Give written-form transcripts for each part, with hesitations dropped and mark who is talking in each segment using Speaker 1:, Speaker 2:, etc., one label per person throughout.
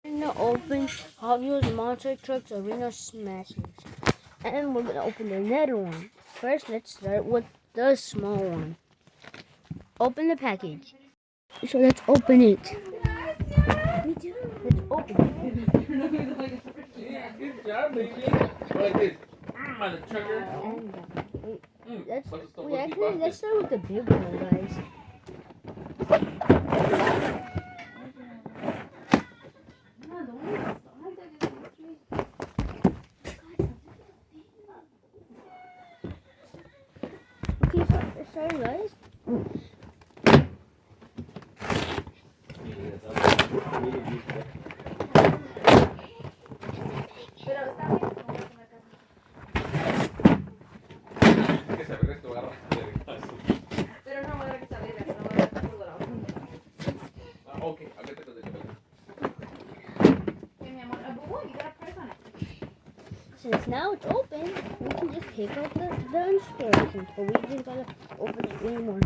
Speaker 1: Gonna open Hot Wheels Monster Trucks Arena Smashers. And we're gonna open another one. First, let's start with the small one. Open the package. So let's open it. Me too. Let's open it.
Speaker 2: Yeah, good job, baby. Like this.
Speaker 1: Let's start with the big one, guys. Okay, sorry guys.
Speaker 2: Okay, I'll get the
Speaker 1: Since now it's open, we can just take out the instructions, but we just gotta open it anymore.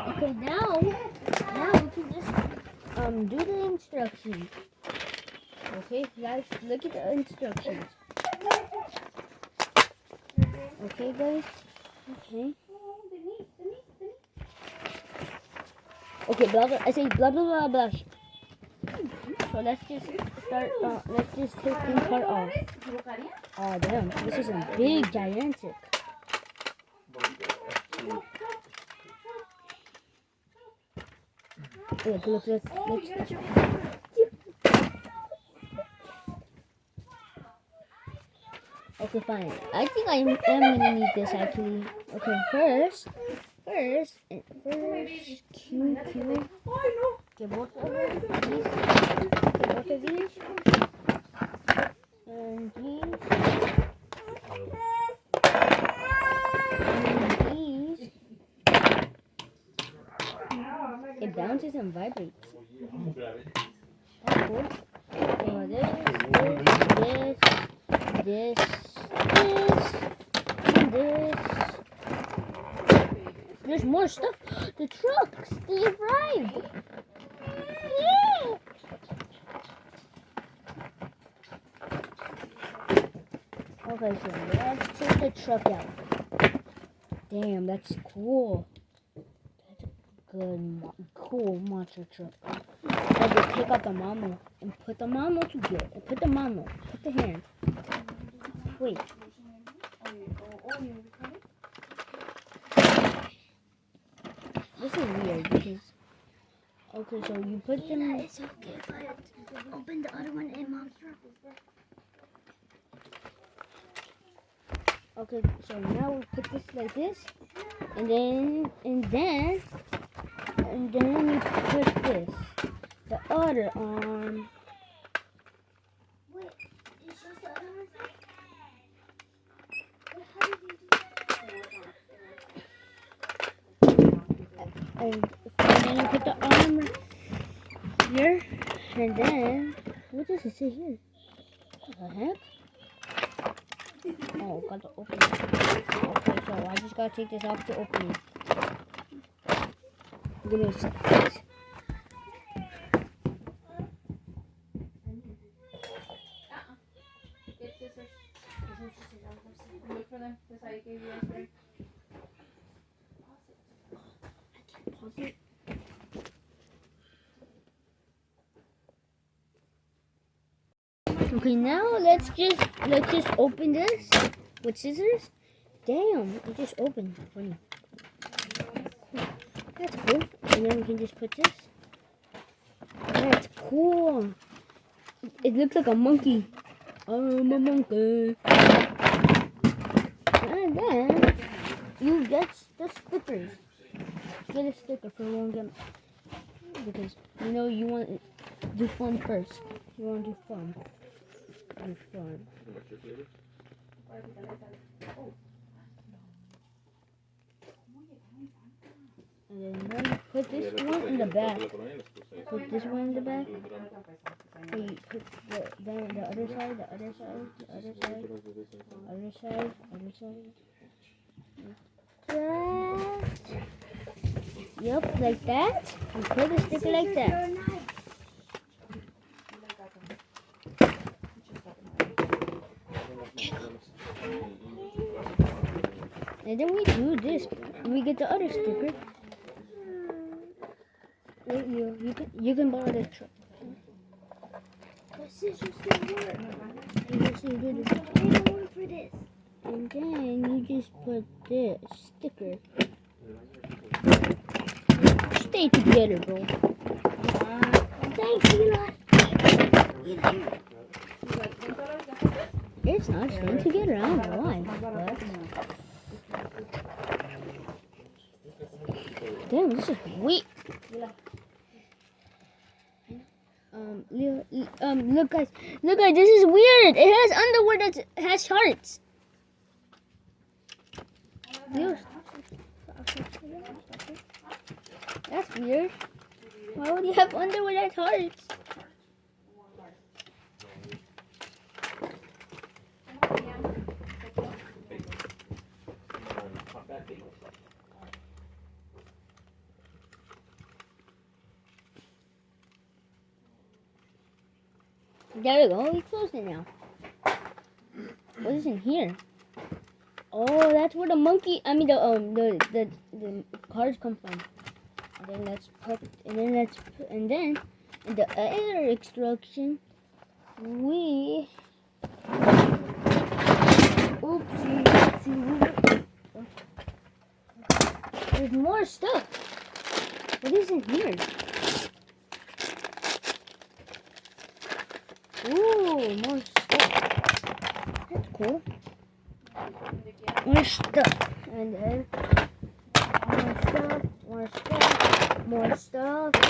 Speaker 1: Okay, now we can just do the instructions. Okay, guys, look at the instructions. Okay, guys. Okay. Okay, blah blah. I say blah blah blah blah. So let's just start. Let's just take this part off. Oh damn, this is a big, gigantic. Look. Okay, fine. I think I am gonna need this actually. Okay, first, Q. Get both of these. And these. And these. It bounces and vibrates. That's cool. This, and this. There's more stuff. The trucks, they arrived. Yeah. Okay, so let's take the truck out. Damn, that's cool. That's a good, cool monster truck. I just take out the mamo and put the mamo together. Put the hand. Wait. This is weird because. Okay, so you put them.
Speaker 3: Yeah, it's okay if I open the other one in Mom's room.
Speaker 1: Okay, so now we put this like this, and then you put this, the other arm.
Speaker 3: Wait, it shows the other one? Wait, how did you do that?
Speaker 1: And then you put the arm here, and then what does it say here? What the heck? Oh, got to open it. Okay, so I just gotta take this off to open it. Give me a second, please.
Speaker 4: Get scissors. Look for them. Because I gave you yesterday.
Speaker 1: Pause it. Okay, now let's just open this with scissors. Damn, it just opened. Funny. That's cool. And then we can just put this. That's cool. It looks like a monkey. I'm a monkey. And then you get the stickers. Get a sticker for one game. Because you want to do fun first. You want to do fun. Do fun. And then put this one in the back. Put this one in the back. So you put then the other side, the other side, the other side, other side, other side. That. Yep, like that. You put the sticker like that. And then we do this. We get the other sticker. Wait, you can borrow the truck.
Speaker 3: The scissors don't work.
Speaker 1: You just do this.
Speaker 3: They don't work for this.
Speaker 1: And then you just put this sticker. Stay together, bro.
Speaker 3: Thanks, Eli.
Speaker 1: It's not staying together. I don't know why. Damn, this is weak. Look guys, this is weird. It has underwear that has hearts. Leo, that's weird. Why would you have underwear that has hearts? There we go. We closed it now. What is in here? Oh, that's where the monkey. I mean the cards come from. And then let's put. And then in the other instruction, we. Oopsie. There's more stuff. What is in here? Ooh, more stuff. That's cool. More stuff. And then more stuff. Look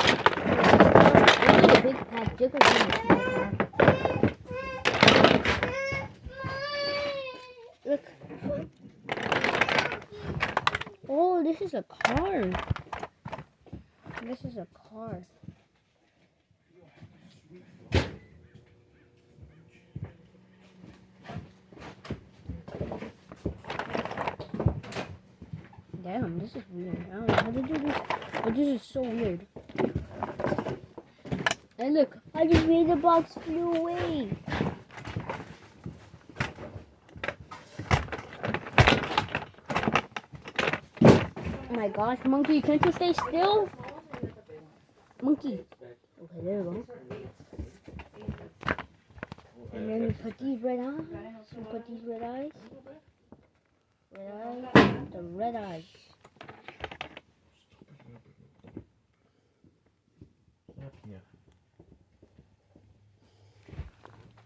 Speaker 1: at the big pack. Look at the small pack. Look. Oh, this is a car. This is a car. Damn, this is weird. I don't know how to do this, but this is so weird. And look, I just made the box flew away. Oh my gosh, monkey, can't you stay still? Monkey. Okay, there we go. And then we put these red eyes. We put these red eyes. The red eyes.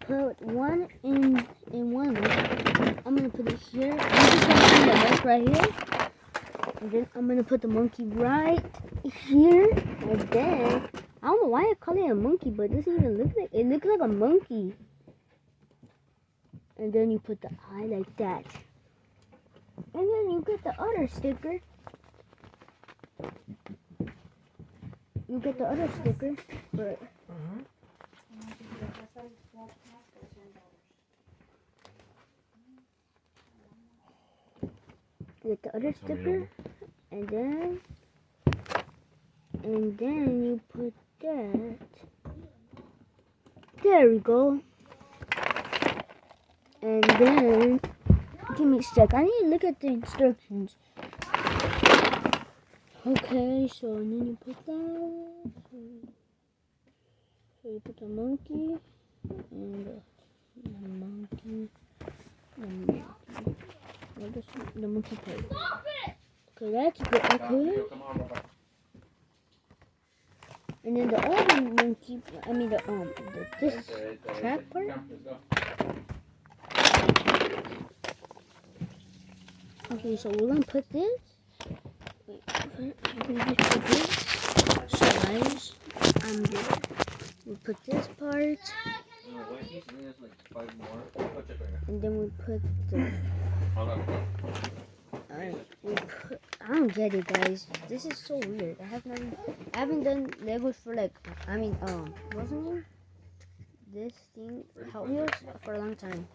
Speaker 1: Put one in one. I'm gonna put it here. I'm just gonna put the head right here. And then I'm gonna put the monkey right here. And then I don't know why I call it a monkey, but it doesn't even look like it looks like a monkey. And then you put the eye like that. And then you get the other sticker. You get the other sticker. But you get the other sticker. And then you put that. There we go. And then give me a sec. I need to look at the instructions. Okay, so and then you put that. So you put the monkey and the monkey. What is the monkey part? Okay, that's good. Okay. And then the other monkey. I mean this track part. Okay, so we're gonna put this. Wait, we just put this. So guys, we put this part. And then we put the. Alright, I don't get it, guys. This is so weird. I haven't done Legos for like. What's the name? this thing, Hot Wheels, for a long time.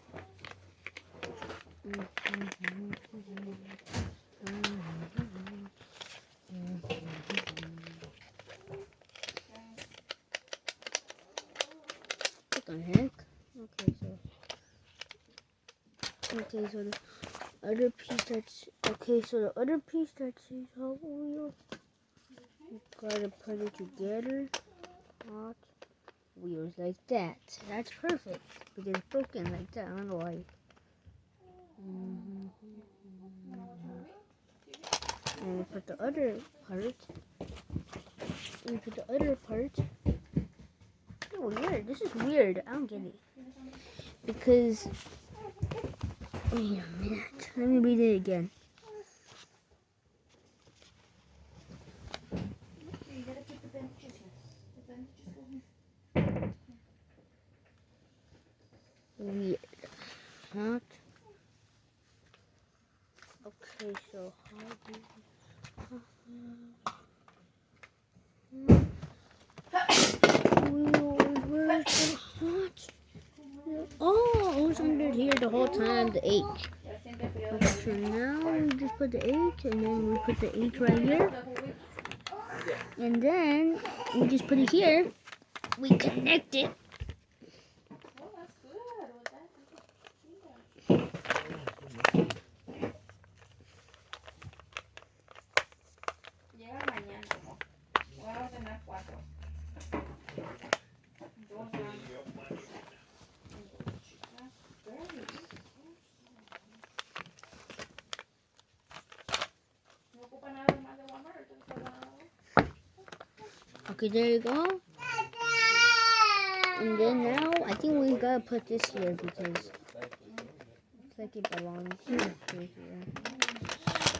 Speaker 1: What the heck? Okay, so the other piece that's the other piece that says Hot Wheels, you gotta put it together. Hot Wheels like that. That's perfect because it's broken like that. I don't know why. And we put the other part. Oh, weird. This is weird. I don't get it. Because, wait a minute. Let me read it again.
Speaker 4: You gotta put the bandages here. The bandages go here.
Speaker 1: Weird. Hot. Okay, so how do where's the hot? Oh, it was under here the whole time, the H. Okay, so now we just put the H, and then we put the H right here. And then we just put it here. We connect it.
Speaker 4: Oh, that's good. Well, llega mañana. Voy a ordenar 4. 2 grandes. No ocupa nada más de Walmart.
Speaker 1: Okay, there you go. And then now, I think we gotta put this here because it's like it belongs here.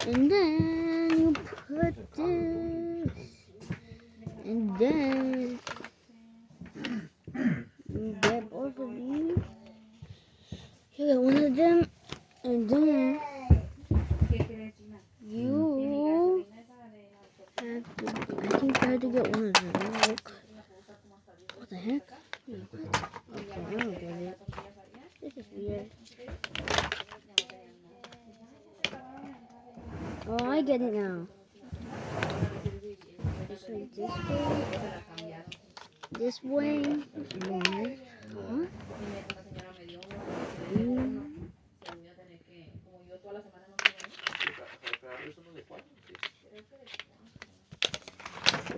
Speaker 1: And then you put this. And then you get both of these. You get one of them. And then you have to, I think you have to get one of them. Look. What the heck? Okay, I don't get it. This is weird. Oh, I get it now. Just like this way. This way. Huh?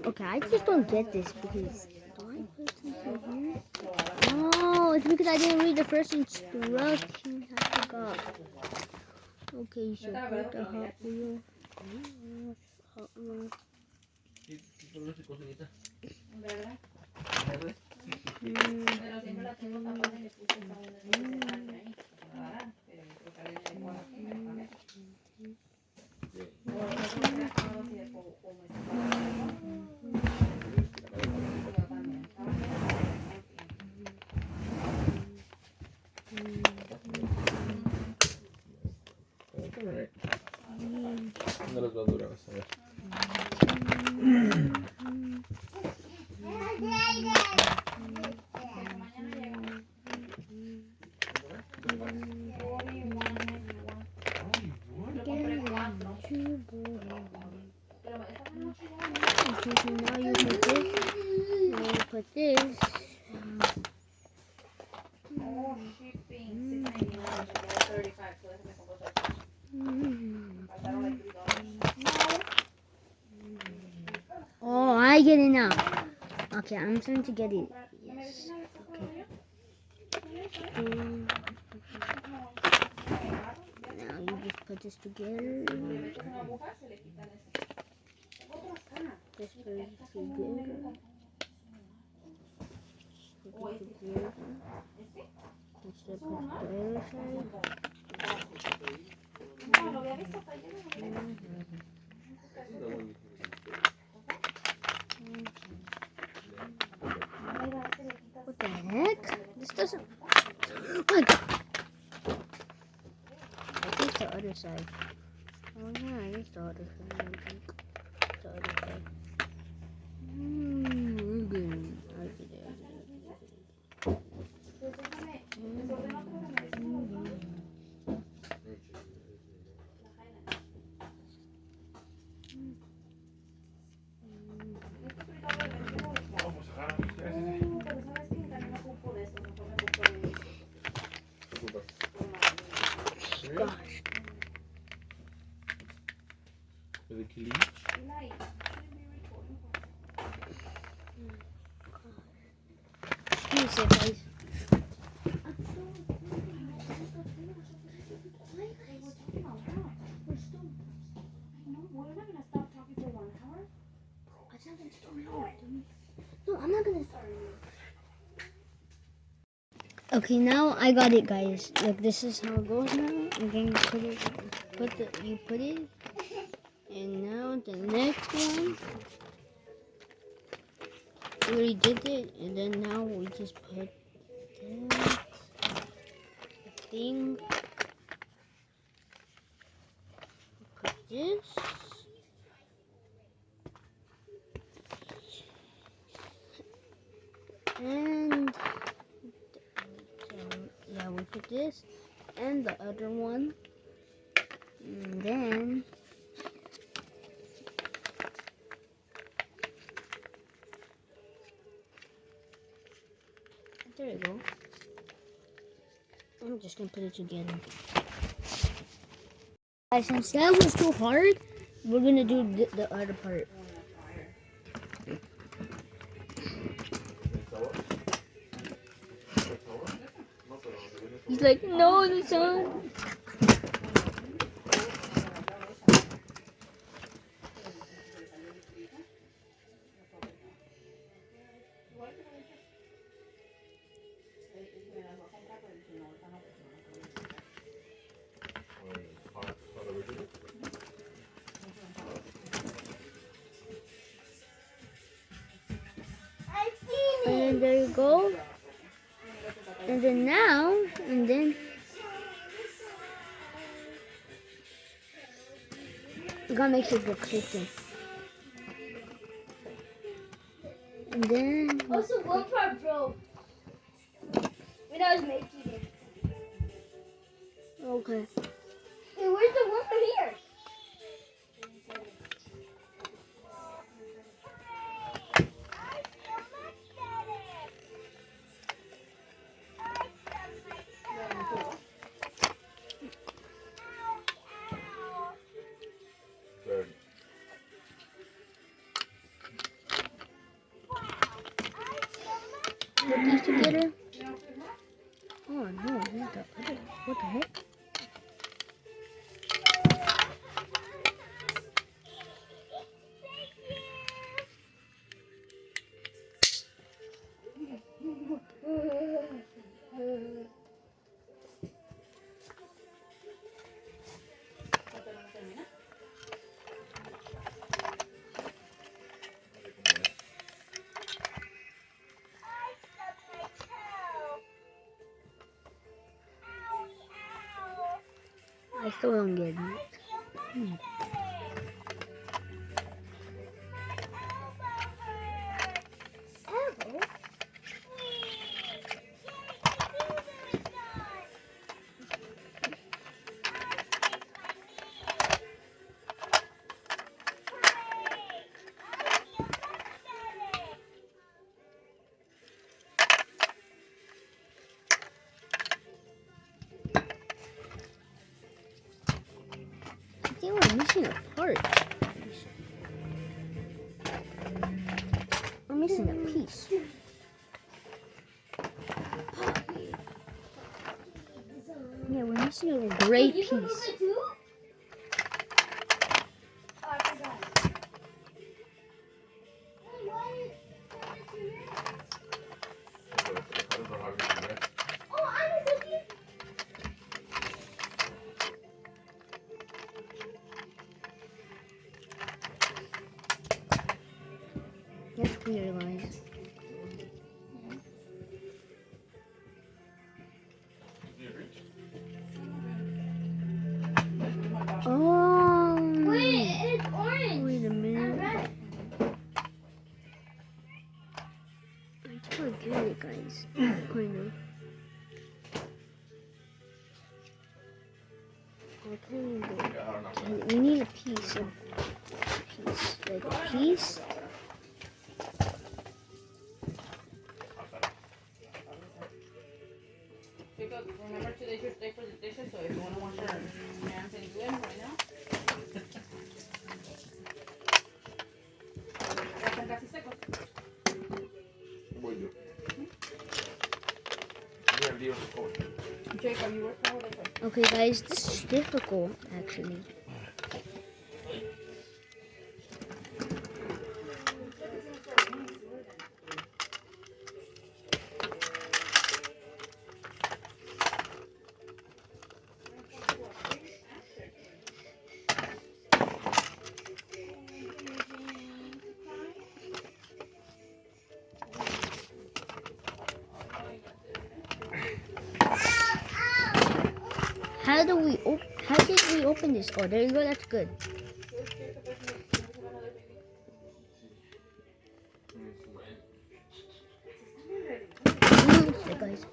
Speaker 1: Okay, I just don't get this because do I put something here? Oh, it's because I didn't read the first instruction. I forgot. Okay, so put the Hot Wheel. Hot Wheel.
Speaker 4: ¿Verdad? Pero siempre la tengo tapada y le puse esa una de sentarme ahí. ¿Verdad? Pero yo creo que alguien le igual aquí, ¿verdad? O nosotros trabajamos así de como yo también.
Speaker 2: No los va a durar, vas a ver.
Speaker 1: Okay, so now you put this. Now you put this.
Speaker 4: Oh, shipping, $6.99, but yeah, 35, so déjame comprar 35. Faltaron like $3.
Speaker 1: Oh, I get it now. Okay, I'm starting to get it. Yes. Okay. Now you just put this together. Just put it together. Put it together. Let's put the other side.
Speaker 4: No, lo había visto hasta ayer.
Speaker 1: What the heck? This doesn't. Oh my god. I think the other side. Oh yeah, it's the other side. I think it's the other side. Okay. I get it.
Speaker 2: For the killing.
Speaker 4: Like, shouldn't be recording.
Speaker 1: Be safe, guys.
Speaker 4: Hey, we're talking about what? We're still. I know. We're not gonna stop talking for 1 hour.
Speaker 1: I tell them to go. No, I'm not gonna. Okay, now I got it, guys. Look, this is how it goes now. And then you put it, you put it, and now the next one. We already did it, and then now we just put that thing. Put this. And yeah, we put this and the other one, and then there you go. I'm just gonna put it together. Guys, since that was too hard, we're gonna do the other part. He's like, no, the sun. And then there you go. And then now, and then you gotta make sure the clicking. And then
Speaker 3: Also, one part broke when I was making it.
Speaker 1: okay.
Speaker 3: Hey, where's the one from here?
Speaker 2: Good.
Speaker 1: Put these together. Oh no, what the heck? I still don't get it. I think we're missing a part. We're missing a piece. Yeah, we're missing a gray
Speaker 3: You can move
Speaker 1: piece.
Speaker 3: it too? Oh, I forgot. Hey, why is it here? Oh, I was looking.
Speaker 1: That's weird, guys. Oh.
Speaker 3: Wait, it's orange.
Speaker 1: Wait a
Speaker 3: And
Speaker 1: minute.
Speaker 3: red.
Speaker 1: I totally get it, guys. Kind of. Okay, we need a piece. Like a piece.
Speaker 4: Jacob, remember today's your day for the dishes, so if you want to wash your hands and do it right now.
Speaker 1: Okay, guys, this is difficult actually. How did we open this? Oh, there you go. That's good. Okay, guys.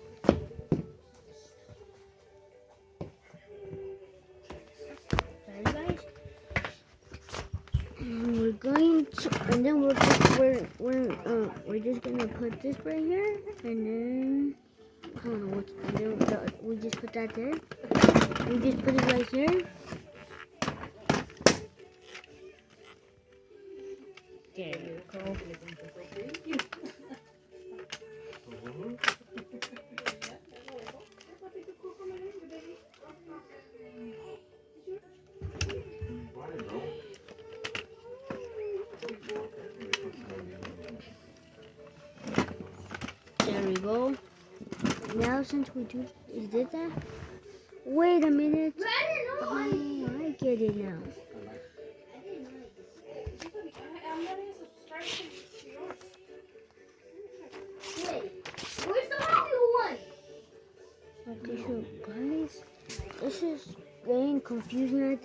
Speaker 1: Sorry, guys. We're going to, and then we're just gonna put this right here, and then I don't know what. And then we just put that there. We just put it right here. There you go. There we go. Now since we did that, wait a minute. Oh, I get it now.
Speaker 3: Wait, where's the happy one?
Speaker 1: Guys, this is getting confusing.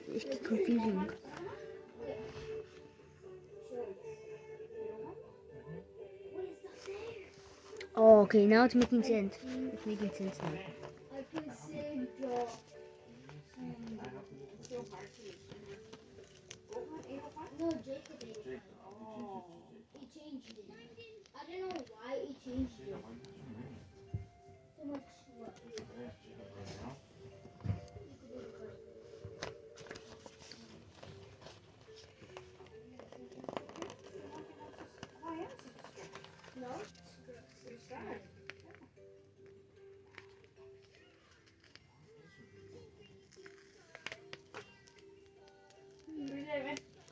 Speaker 1: It's confusing. Oh, okay, now it's making sense. It's making sense now.
Speaker 3: I can say Joe. No, Jacob ate it. He changed it. I don't know why he changed it. So much what? No?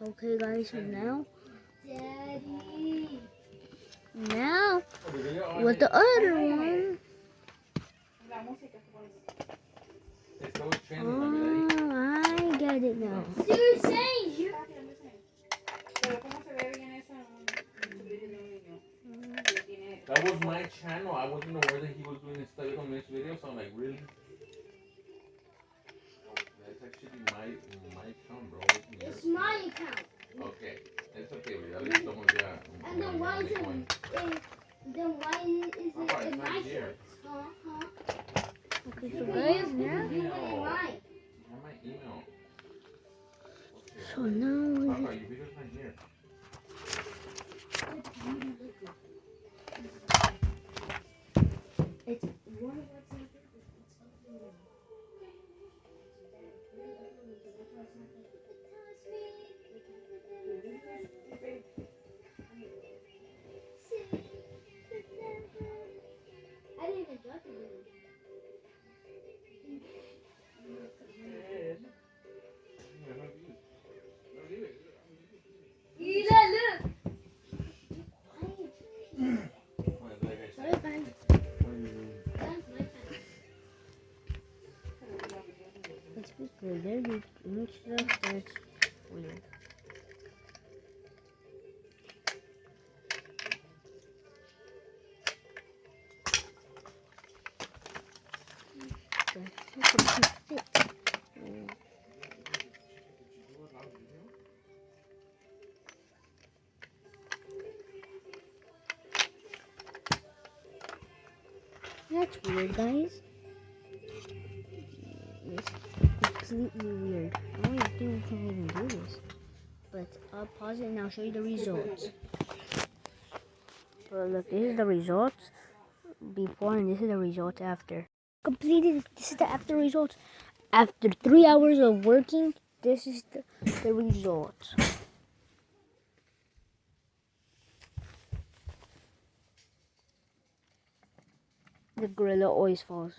Speaker 1: Okay, guys, so now
Speaker 3: Daddy.
Speaker 1: with the other one. Oh, I get it now.
Speaker 3: So you're saying you
Speaker 2: That was my channel. I wasn't aware that he was doing this study on this video, so I'm like, really? That's actually my account, bro.
Speaker 3: it's my account.
Speaker 2: Okay, it's okay, but at least someone got.
Speaker 3: And then why is it in
Speaker 2: Alright,
Speaker 3: my
Speaker 2: right
Speaker 3: shirt?
Speaker 2: here.
Speaker 1: Okay, so guys, now.
Speaker 3: You put it in mine.
Speaker 2: You have my email. Okay.
Speaker 1: So now we
Speaker 2: Papa, your video's not here.
Speaker 3: It's one of what's I didn't even drop it. Look. Sorry, guys. That's my time.
Speaker 1: let's be clear. There you need stuff that's weird. That's a big fit. That's weird, guys. It's completely weird. I don't think we can even do this. But I'll pause it and I'll show you the results. Well, look, this is the results before and this is the results after. Completed. This is the after results. After 3 hours of working, this is the results. The gorilla always falls.